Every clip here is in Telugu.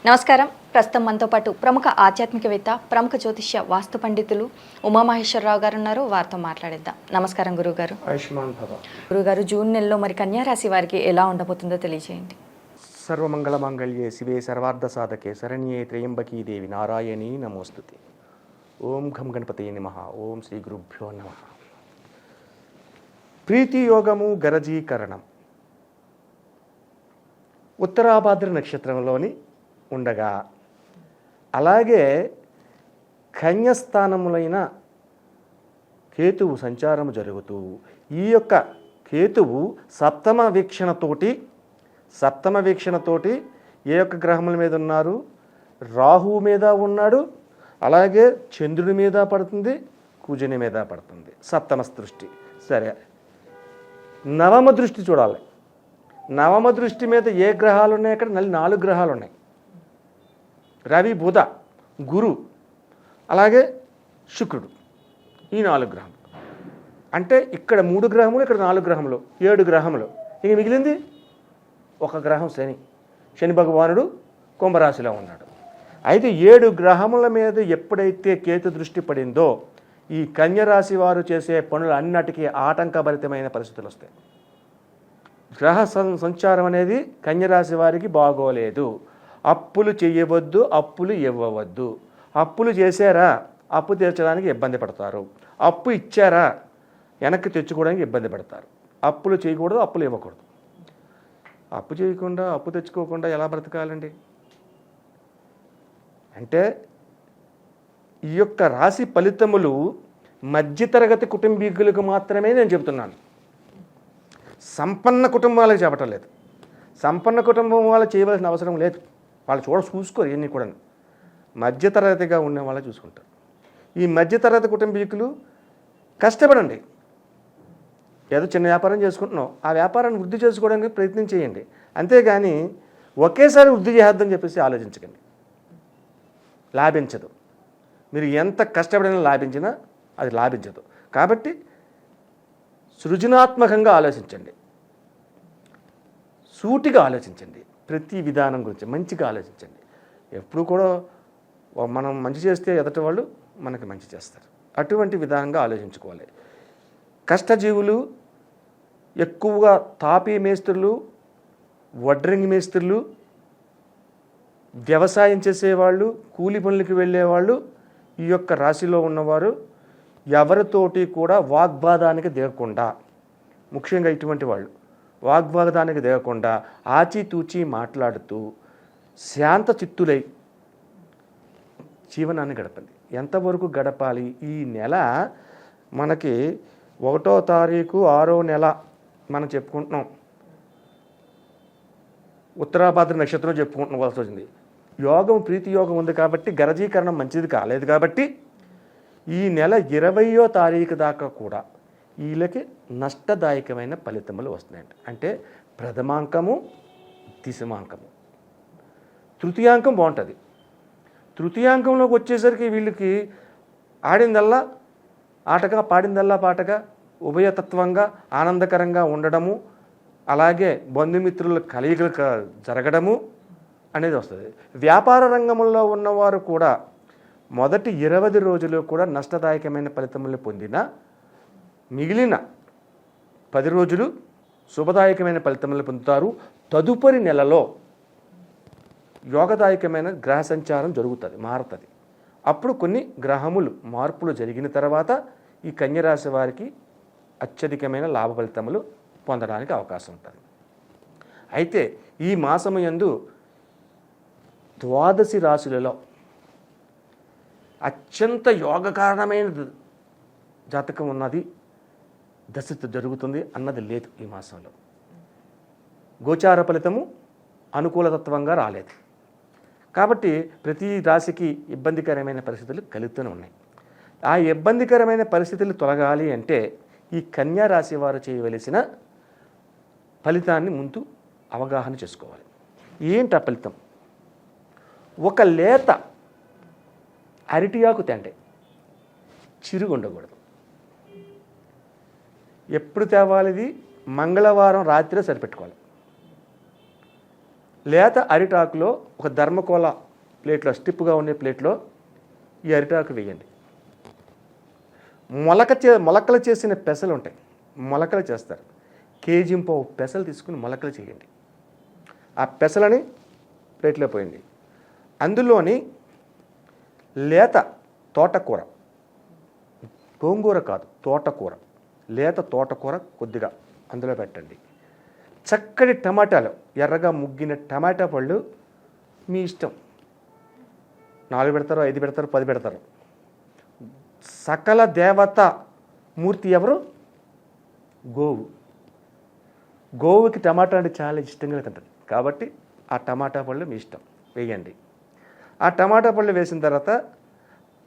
నమస్కారం. ప్రస్తుతం మనతో పాటు ప్రముఖ ఆధ్యాత్మికవేత్త, ప్రముఖ జ్యోతిష్య వాస్తు పండితులు ఉమామహేశ్వరరావు గారు ఉన్నారు. వారితో మాట్లాడిద్దాం. నమస్కారం గురుగారు. ఆయుష్మాన్ భవ. గురుగారు, జూన్ నెలలో మరి కన్యా రాశి వారికి ఎలా ఉండబోతుందో తెలియజేయండి. సర్వమంగళ మంగళ్యే శివే సర్వార్థ సాధకే శరణ్యే త్రయంబకీ దేవి నారాయణీ నమోస్తుతే. ఓం ఘం గణపతయే నమః. ఓం శ్రీ గురుభ్యో నమః. ప్రీతి యోగము గరజీకరణం ఉత్తరాభాద్ర నక్షత్రంలోని ఉండగా, అలాగే కన్యస్థానములైన కేతువు సంచారము జరుగుతూ, ఈ యొక్క కేతువు సప్తమ వీక్షణతోటి ఏ యొక్క గ్రహముల మీద ఉన్నారు? రాహువు మీద ఉన్నాడు, అలాగే చంద్రుడి మీద పడుతుంది, కుజుని మీద పడుతుంది. సప్తమ దృష్టి. సరే, నవమ దృష్టి చూడాలి. నవమ దృష్టి మీద ఏ గ్రహాలు ఉన్నాయి? అక్కడ 4 గ్రహాలు ఉన్నాయి. రవి, బుధ, గురు, అలాగే శుక్రుడు. ఈ 4 గ్రహములు. అంటే ఇక్కడ 3 గ్రహములు, ఇక్కడ 4 గ్రహములు, 7 గ్రహములు. ఇక మిగిలింది ఒక గ్రహం శని భగవానుడు కుంభరాశిలో ఉన్నాడు. అయితే 7 గ్రహముల మీద ఎప్పుడైతే కేతు దృష్టి పడిందో, ఈ కన్యరాశి వారు చేసే పనులు అన్నిటికీ ఆటంకభరితమైన పరిస్థితులు వస్తాయి. గ్రహ సంచారం అనేది కన్యరాశి వారికి బాగోలేదు. అప్పులు చేయవద్దు, అప్పులు ఇవ్వవద్దు. అప్పులు చేశారా, అప్పు తీర్చడానికి ఇబ్బంది పడతారు. అప్పు ఇచ్చారా, వెనక్కి తెచ్చుకోవడానికి ఇబ్బంది పడతారు. అప్పులు చేయకూడదు, అప్పులు ఇవ్వకూడదు. అప్పు చేయకుండా, అప్పు తెచ్చుకోకుండా ఎలా బ్రతకాలండి? అంటే ఈ యొక్క రాశి ఫలితములు మధ్యతరగతి కుటుంబీకులకు మాత్రమే నేను చెబుతున్నాను. సంపన్న కుటుంబాలకు చెప్పటం లేదు. సంపన్న కుటుంబం వాళ్ళు చేయవలసిన అవసరం లేదు. వాళ్ళు చూసుకోరు ఇవన్నీ కూడా. మధ్యతరగతిగా ఉన్న వాళ్ళు చూసుకుంటారు. ఈ మధ్యతరగతి కుటుంబీకులు కష్టపడండి. ఏదో చిన్న వ్యాపారం చేసుకుంటున్నాం, ఆ వ్యాపారాన్ని వృద్ధి చేసుకోవడానికి ప్రయత్నం చేయండి. అంతేగాని ఒకేసారి వృద్ధి చేద్దని చెప్పేసి ఆలోచించకండి. లాభించదు. మీరు ఎంత కష్టపడినా లాభించినా అది లాభించదు. కాబట్టి సృజనాత్మకంగా ఆలోచించండి, సూటిగా ఆలోచించండి. ప్రతి విధానం గురించి మంచిగా ఆలోచించండి. ఎప్పుడు కూడా మనం మంచి చేస్తే ఎదుటి వాళ్ళు మనకి మంచి చేస్తారు. అటువంటి విధానంగా ఆలోచించుకోవాలి. కష్టజీవులు ఎక్కువగా తాపీ మేస్త్రులు, వడ్రంగి మేస్త్రులు, వ్యవసాయం చేసేవాళ్ళు, కూలి పనులకి వెళ్ళేవాళ్ళు, ఈ యొక్క రాశిలో ఉన్నవారు ఎవరితోటి కూడా వాగ్వాదానికి దిగకుండా, ముఖ్యంగా ఇటువంటి వాళ్ళు వాగ్వాదానికి దిగకుండా ఆచితూచి మాట్లాడుతూ శాంత చిత్తులై జీవనాన్ని గడపండి. ఎంతవరకు గడపాలి? ఈ నెల మనకి 1వ తారీఖు 6వ నెల మనం చెప్పుకుంటున్నాం. ఉత్తరాభాద్ర నక్షత్రం చెప్పుకుంటున్నవలసి వచ్చింది. యోగం, ప్రీతి యోగం ఉంది కాబట్టి గరజీకరణం మంచిది కాలేదు కాబట్టి ఈ నెల 20వ తారీఖు దాకా కూడా వీళ్ళకి నష్టదాయకమైన ఫలితములు వస్తున్నాయంట. అంటే ప్రథమాంకము, దశమాంకము, తృతీయాంకం బాగుంటుంది. తృతీయాంకంలోకి వచ్చేసరికి వీళ్ళకి ఆడిందల్లా ఆటగా, పాడిందల్లా పాటగా, ఉభయతత్వంగా ఆనందకరంగా ఉండడము, అలాగే బంధుమిత్రుల కలయికలు జరగడము అనేది వస్తుంది. వ్యాపార రంగంలో ఉన్నవారు కూడా మొదటి 20 రోజులు కూడా నష్టదాయకమైన ఫలితములను పొందిన మిగిలిన 10 రోజులు శుభదాయకమైన ఫలితములను పొందుతారు. తదుపరి నెలలో యోగదాయకమైన గ్రహ సంచారం జరుగుతుంది, మారుతుంది. అప్పుడు కొన్ని గ్రహములు మార్పులు జరిగిన తర్వాత ఈ కన్యరాశి వారికి అత్యధికమైన లాభ ఫలితములు పొందడానికి అవకాశం ఉంటుంది. అయితే ఈ మాసము యందు 12 రాశులలో అత్యంత యోగకారణమైన జాతకం ఉన్నది, దశ జరుగుతుంది అన్నది లేదు. ఈ మాసంలో గోచార ఫలితము అనుకూలతత్వంగా రాలేదు కాబట్టి ప్రతి రాశికి ఇబ్బందికరమైన పరిస్థితులు కలుగుతూనే ఉన్నాయి. ఆ ఇబ్బందికరమైన పరిస్థితులు తొలగాలి అంటే ఈ కన్యా రాశి వారు చేయవలసిన ఫలితాన్ని ముందు అవగాహన చేసుకోవాలి. ఏంటి ఆ ఫలితం? ఒక లేత అరటియాకు తెంటే చిరుగు ఉండకూడదు. ఎప్పుడు తేవాలి? మంగళవారం రాత్రి సరిపెట్టుకోవాలి. లేత అరిటాకులో ఒక ధర్మకోల ప్లేట్లో స్టిప్గా ఉండే ప్లేట్లో ఈ అరిటాకు వేయండి. మొలకలు చేసిన పెసలు ఉంటాయి, మొలకలు చేస్తారు. కేజీంపావు పెసలు తీసుకుని మొలకలు చేయండి. ఆ పెసలని ప్లేట్లో పోయండి. అందులోని లేత తోటకూర, గోంగూర కాదు తోటకూర, లేత తోటకూర కొద్దిగా అందులో పెట్టండి. చక్కటి టమాటాలు, ఎర్రగా ముగ్గిన టమాటా పళ్ళు మీ ఇష్టం, 4 పెడతారు, 5 పెడతారు, 10 పెడతారు. సకల దేవత మూర్తి ఎవరు? గోవు. గోవుకి టమాటా అంటే చాలా ఇష్టంగా తింటుంది కాబట్టి ఆ టమాటా పళ్ళు మీ ఇష్టం వేయండి. ఆ టమాటా పళ్ళు వేసిన తర్వాత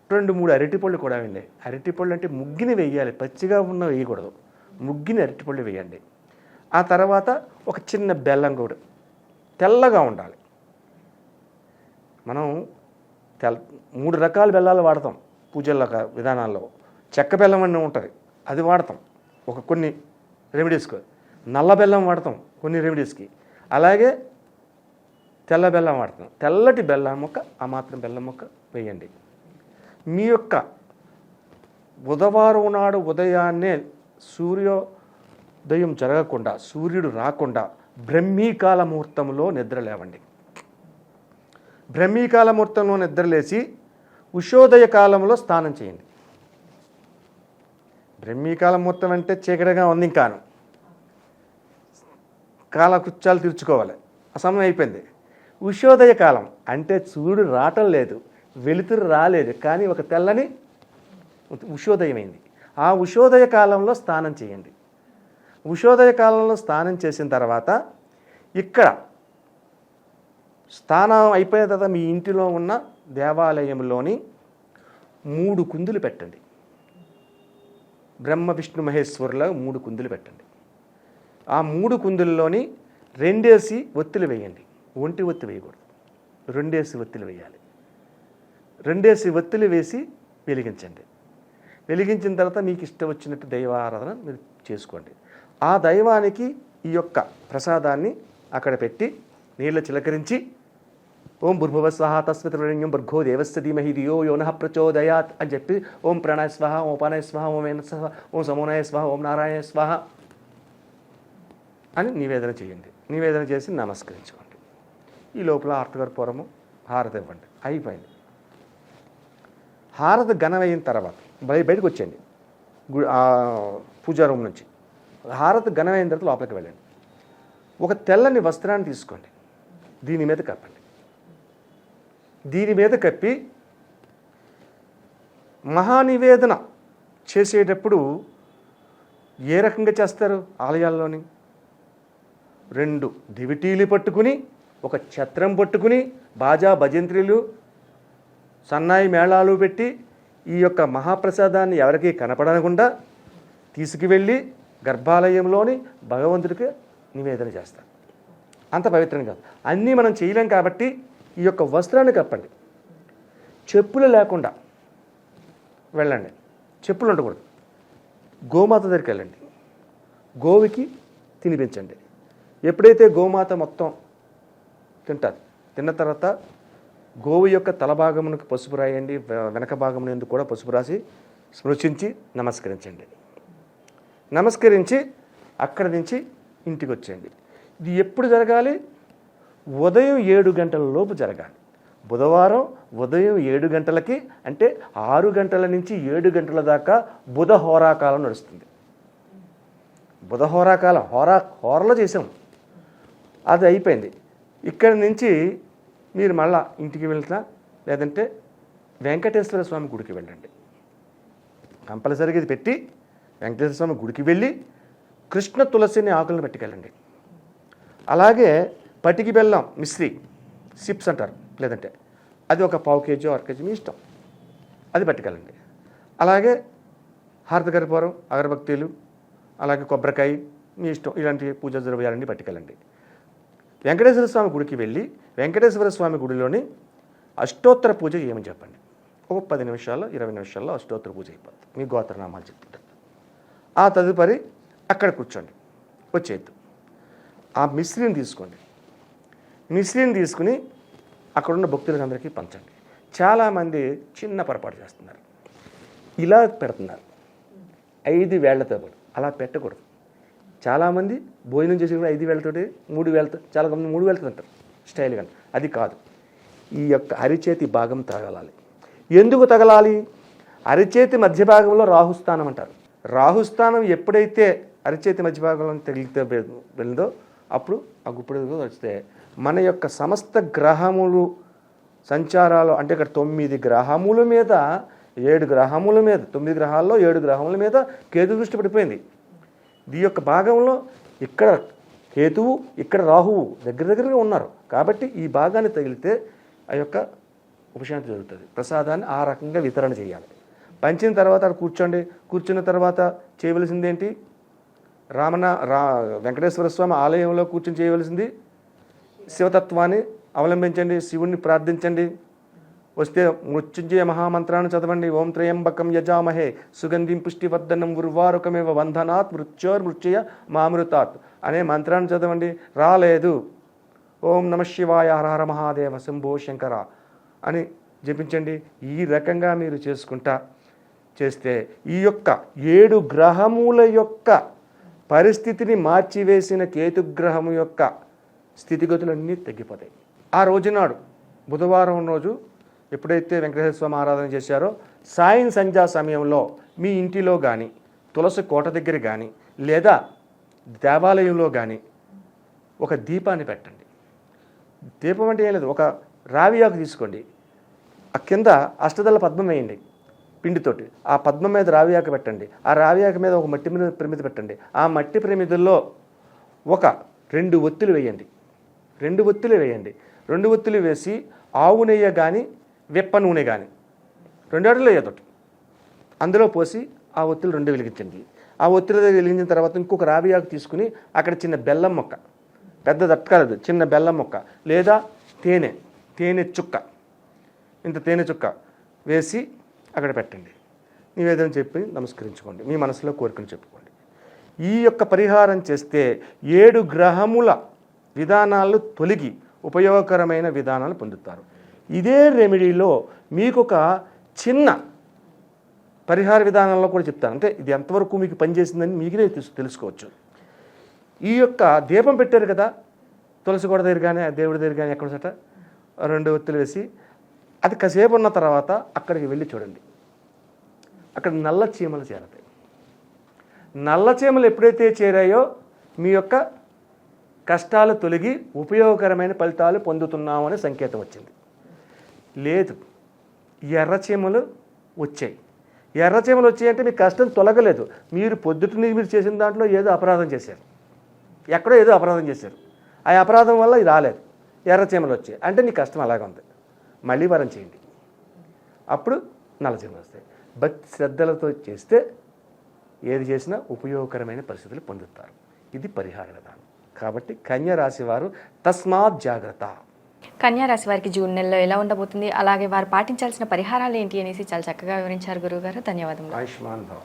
2-3 అరటిపళ్ళు కూడా వేయండి. అరటిపళ్ళు అంటే ముగ్గిని వేయాలి, పచ్చిగా ఉన్న వేయకూడదు, ముగ్గిని అరటిపళ్ళు వేయండి. ఆ తర్వాత ఒక చిన్న బెల్లం కూడా తెల్లగా ఉండాలి. మనం 3 రకాల బెల్లాలు వాడతాం పూజల విధానాల్లో. చెక్క బెల్లం అని ఉంటుంది, అది వాడతాం కొన్ని రెమెడీస్కి. నల్ల బెల్లం వాడతాం కొన్ని రెమెడీస్కి. అలాగే తెల్ల బెల్లం వాడతాం. తెల్లటి బెల్లం ముక్క, ఆ మాత్రం బెల్లం ముక్క వేయండి. మీ యొక్క బుధవారం నాడు ఉదయాన్నే సూర్యోదయం జరగకుండా, సూర్యుడు రాకుండా బ్రహ్మీకాల ముహూర్తంలో నిద్ర లేవండి. బ్రహ్మీకాల ముహూర్తంలో నిద్రలేసి ఉషోదయ కాలంలో స్నానం చేయండి. బ్రహ్మీకాల ముహూర్తం అంటే చీకటిగా ఉంది, ఇంకాను కాలకృత్యాలు తీర్చుకోవాలి, ఆ సమయం అయిపోయింది. ఉషోదయ కాలం అంటే సూర్యుడు రావటం లేదు, వెలుతురు రాలేదు, కానీ ఒక తెల్లని ఉషోదయమైంది. ఆ ఉషోదయ కాలంలో స్నానం చేయండి. ఉషోదయ కాలంలో స్నానం చేసిన తర్వాత ఇక్కడ స్నానం అయిపోయిన తర్వాత మీ ఇంటిలో ఉన్న దేవాలయంలోని 3 కుందులు పెట్టండి. బ్రహ్మ విష్ణు మహేశ్వరుల 3 కుందులు పెట్టండి. ఆ 3 కుందుల్లోని 2 ఒత్తులు వేయండి. ఒంటి ఒత్తి వేయకూడదు, 2 ఒత్తులు వేయాలి. 2 ఒత్తులు వేసి వెలిగించండి. వెలిగించిన తర్వాత మీకు ఇష్టం వచ్చినట్టు దైవారాధన మీరు చేసుకోండి. ఆ దైవానికి ఈ యొక్క ప్రసాదాన్ని అక్కడ పెట్టి నీళ్ళ చిలకరించి ఓం భూర్భువ స్వాహ తస్మితృణ్యం భర్గో దేవస్య ధీమహి ధియో యో నః ప్రచోదయాత్ అని చెప్పి ఓం ప్రాణాయ స్వాహ, ఓం ఉపానాయ స్వాహ, ఓం వేన స్వాహ, ఓం సమోనాయ స్వాహ, ఓం నారాయణ స్వాహ అని నివేదన చేయండి. నివేదన చేసి నమస్కరించుకోండి. ఈ లోపల ఆర్తకర్పూరము హారతి ఇవ్వండి. అయిపోయింది. హారతి ఘనమైన తర్వాత బయటకు వచ్చేయండి పూజా రూమ్ నుంచి. హారతి ఘనమైన తర్వాత లోపలికి వెళ్ళండి. ఒక తెల్లని వస్త్రాన్ని తీసుకోండి, దీని మీద కప్పండి. దీని మీద కప్పి మహానివేదన చేసేటప్పుడు ఏ రకంగా చేస్తారు? ఆలయాల్లోని 2 దివిటీలు పట్టుకుని, ఒక ఛత్రం పట్టుకుని, బాజా భజంత్రీలు సన్నాయి మేళాలు పెట్టి ఈ యొక్క మహాప్రసాదాన్ని ఎవరికీ కనపడకుండా తీసుకువెళ్ళి గర్భాలయంలోని భగవంతుడికి నివేదన చేస్తారు. అంత పవిత్రం కాదు. అన్నీ మనం చేయలేం కాబట్టి ఈ యొక్క వస్త్రాన్ని కప్పండి. చెప్పులు లేకుండా వెళ్ళండి, చెప్పులు ఉండకూడదు. గోమాత దగ్గరికి వెళ్ళండి, గోవుకి తినిపించండి. ఎప్పుడైతే గోమాత మొత్తం తింటారు, తిన్న తర్వాత గోవు యొక్క తల భాగమునకు పసుపు రాయండి, వెనక భాగమునందు కూడా పసుపు రాసి స్పృశించి నమస్కరించండి. నమస్కరించి అక్కడి నుంచి ఇంటికి వచ్చేయండి. ఇది ఎప్పుడు జరగాలి? ఉదయం 7 గంటల లోపు జరగాలి. బుధవారం ఉదయం 7 గంటలకి, అంటే 6 గంటల నుంచి 7 గంటల దాకా బుధ హోరాకాలం నడుస్తుంది. బుధ హోరాకాలం హోరలో చేసాం, అది అయిపోయింది. ఇక్కడి నుంచి మీరు మళ్ళా ఇంటికి వెళ్తా, లేదంటే వెంకటేశ్వర స్వామి గుడికి వెళ్ళండి. కంపల్సరీగా ఇది పెట్టి వెంకటేశ్వర స్వామి గుడికి వెళ్ళి కృష్ణ తులసిని ఆకులను పెట్టుకెళ్ళండి. అలాగే పటికి బెల్లం మిశ్రీ సిప్స్ అంటారు, లేదంటే అది ఒక 1/4 కేజీ 1 కేజీ మీ ఇష్టం, అది పట్టుకెళ్ళండి. అలాగే హారతికర్పూరం, అగరబత్తీలు, అలాగే కొబ్బరికాయ మీ ఇష్టం, ఇలాంటి పూజా ద్రవ్యాలన్నీ పట్టుకెళ్ళండి. వెంకటేశ్వర స్వామి గుడికి వెళ్ళి వెంకటేశ్వర స్వామి గుడిలోని అష్టోత్తర పూజ ఏమని చెప్పండి. ఒక 10 నిమిషాల్లో 20 నిమిషాల్లో అష్టోత్తర పూజ అయిపోతుంది. మీ గోత్రనామాలు చెప్తుంటారు. ఆ తదుపరి అక్కడ కూర్చోండి, వచ్చేద్దు. ఆ మిశ్రీని తీసుకోండి, మిశ్రీని తీసుకుని అక్కడున్న భక్తులకు అందరికీ పంచండి. చాలామంది చిన్న పొరపాటు చేస్తున్నారు, ఇలా పెడుతున్నారు 5 వేళ్లతో పాటు. అలా పెట్టకూడదు. చాలామంది భోజనం చేసి కూడా 5 వేళ్లతోటి 3 వేళ్లతో, చాలా మంది 3 వేళ్లతో తింటారు స్టైల్గా. అది కాదు. ఈ యొక్క అరిచేతి భాగం తగలాలి. ఎందుకు తగలాలి? అరిచేతి మధ్య భాగంలో రాహుస్థానం అంటారు. రాహుస్థానం ఎప్పుడైతే అరిచేతి మధ్య భాగంలో తగిలితే వెళ్ళిందో అప్పుడు ఆ గుప్పుడు వస్తే మన యొక్క సమస్త గ్రహములు సంచారాలు, అంటే ఇక్కడ 9 గ్రహముల మీద 7 గ్రహముల మీద 9 గ్రహాల్లో 7 గ్రహముల మీద కేతు దృష్టి పడిపోయింది. ఈ యొక్క భాగంలో ఇక్కడ కేతువు, ఇక్కడ రాహువు దగ్గరగా ఉన్నారు. కాబట్టి ఈ భాగాన్ని తగిలితే ఆ యొక్క ఉపశాంతి జరుగుతుంది. ప్రసాదాన్ని ఆ రకంగా వితరణ చేయాలి. పంచిన తర్వాత కూర్చోండి. కూర్చున్న తర్వాత చేయవలసింది ఏంటి? వెంకటేశ్వర స్వామి ఆలయంలో కూర్చొని చేయవలసింది శివతత్వాన్ని అవలంబించండి, శివుణ్ణి ప్రార్థించండి. వస్తే మృత్యుంజయ మహామంత్రాన్ని చదవండి. ఓం త్రయంబకం యజామహే సుగంధిం పుష్టివర్ధనం ఉర్వారుకమేవ బంధనాత్ మృత్యోర్మృత్యయ మామృతాత్ అనే మంత్రాన్ని చదవండి. రాలేదు, ఓం నమ శివాయ హర హర మహాదేవ శంభో శంకర అని జపించండి. ఈ రకంగా మీరు చేస్తే ఈ యొక్క 7 గ్రహముల యొక్క పరిస్థితిని మార్చివేసిన కేతుగ్రహము యొక్క స్థితిగతులన్నీ తగ్గిపోతాయి. ఆ రోజునాడు బుధవారం రోజు ఎప్పుడైతే వెంకటేశ్వర స్వామి ఆరాధన చేశారో సాయం సంధ్యా సమయంలో మీ ఇంటిలో కానీ, తులసి కోట దగ్గర కానీ, లేదా దేవాలయంలో కానీ ఒక దీపాన్ని పెట్టండి. దీపం అంటే ఏం లేదు, ఒక రావి ఆకు తీసుకోండి. ఆ కింద అష్టదళ పద్మం వేయండి పిండితోటి. ఆ పద్మం మీద రావి ఆకు పెట్టండి. ఆ రావి ఆకు మీద ఒక మట్టి ప్రమిద పెట్టండి. ఆ మట్టి ప్రమిదల్లో ఒక 2 ఒత్తులు వేయండి. 2 ఒత్తులు వేయండి. 2 ఒత్తులు వేసి ఆవు నెయ్యి కానీ వెప్ప నూనె కానీ 2 అడుగులు వేయదొట్టి అందులో పోసి ఆ ఒత్తులు 2 వెలిగించండి. ఆ ఒత్తులు వెలిగించిన తర్వాత ఇంకొక రావి ఆకు తీసుకుని అక్కడ చిన్న బెల్లం మొక్క, పెద్ద దట్టకాలదు, చిన్న బెల్లం మొక్క లేదా తేనె చుక్క, ఇంత తేనె చుక్క వేసి అక్కడ పెట్టండి. నివేదన చెప్పి నమస్కరించుకోండి. మీ మనసులో కోరికను చెప్పుకోండి. ఈ యొక్క పరిహారం చేస్తే 7 గ్రహముల విధానాలు తొలగి ఉపయోగకరమైన విధానాలు పొందుతారు. ఇదే రెమెడీలో మీకు ఒక చిన్న పరిహార విధానంలో కూడా చెప్తాను. అంటే ఇది ఎంతవరకు మీకు పనిచేసిందని మీకునే తెలుసుకోవచ్చు. ఈ యొక్క దీపం పెట్టారు కదా, తులసి కోట దగ్గర కానీ దేవుడి దగ్గర కానీ ఎక్కడ చోట 2 ఒత్తులు వేసి అది కాసేపు ఉన్న తర్వాత అక్కడికి వెళ్ళి చూడండి. అక్కడ నల్ల చీమలు చేరతాయి. నల్ల చీమలు ఎప్పుడైతే చేరాయో మీ యొక్క కష్టాలు తొలగి ఉపయోగకరమైన ఫలితాలు పొందుతున్నామనే సంకేతం వచ్చింది. లేదు, ఎర్రచీమలు వచ్చాయి. ఎర్రచీమలు వచ్చాయంటే మీ కష్టం తొలగలేదు. మీరు పొద్దుటని మీరు చేసిన దాంట్లో ఏదో అపరాధం చేశారు, ఎక్కడో ఏదో అపరాధం చేశారు. ఆ అపరాధం వల్ల ఇది రాలేదు, ఎర్రచీమలు వచ్చాయి అంటే నీ కష్టం అలాగే ఉంది. మళ్ళీ వరం చేయండి, అప్పుడు నల్లచీమలు వస్తాయి. భక్తి శ్రద్ధలతో చేస్తే ఏది చేసినా ఉపయోగకరమైన పరిస్థితులు పొందుతారు. ఇది పరిహార విధానం. కాబట్టి కన్యా రాశి వారు తస్మాత్ జాగ్రత్త. కన్యా రాశి వారికి జూన్ నెలలో ఎలా ఉండబోతుంది, అలాగే వారు పాటించాల్సిన పరిహారాలు ఏంటి అనేసి చాలా చక్కగా వివరించారు గురువుగారు. ధన్యవాదములు. ఆయుష్మాన్ భవ.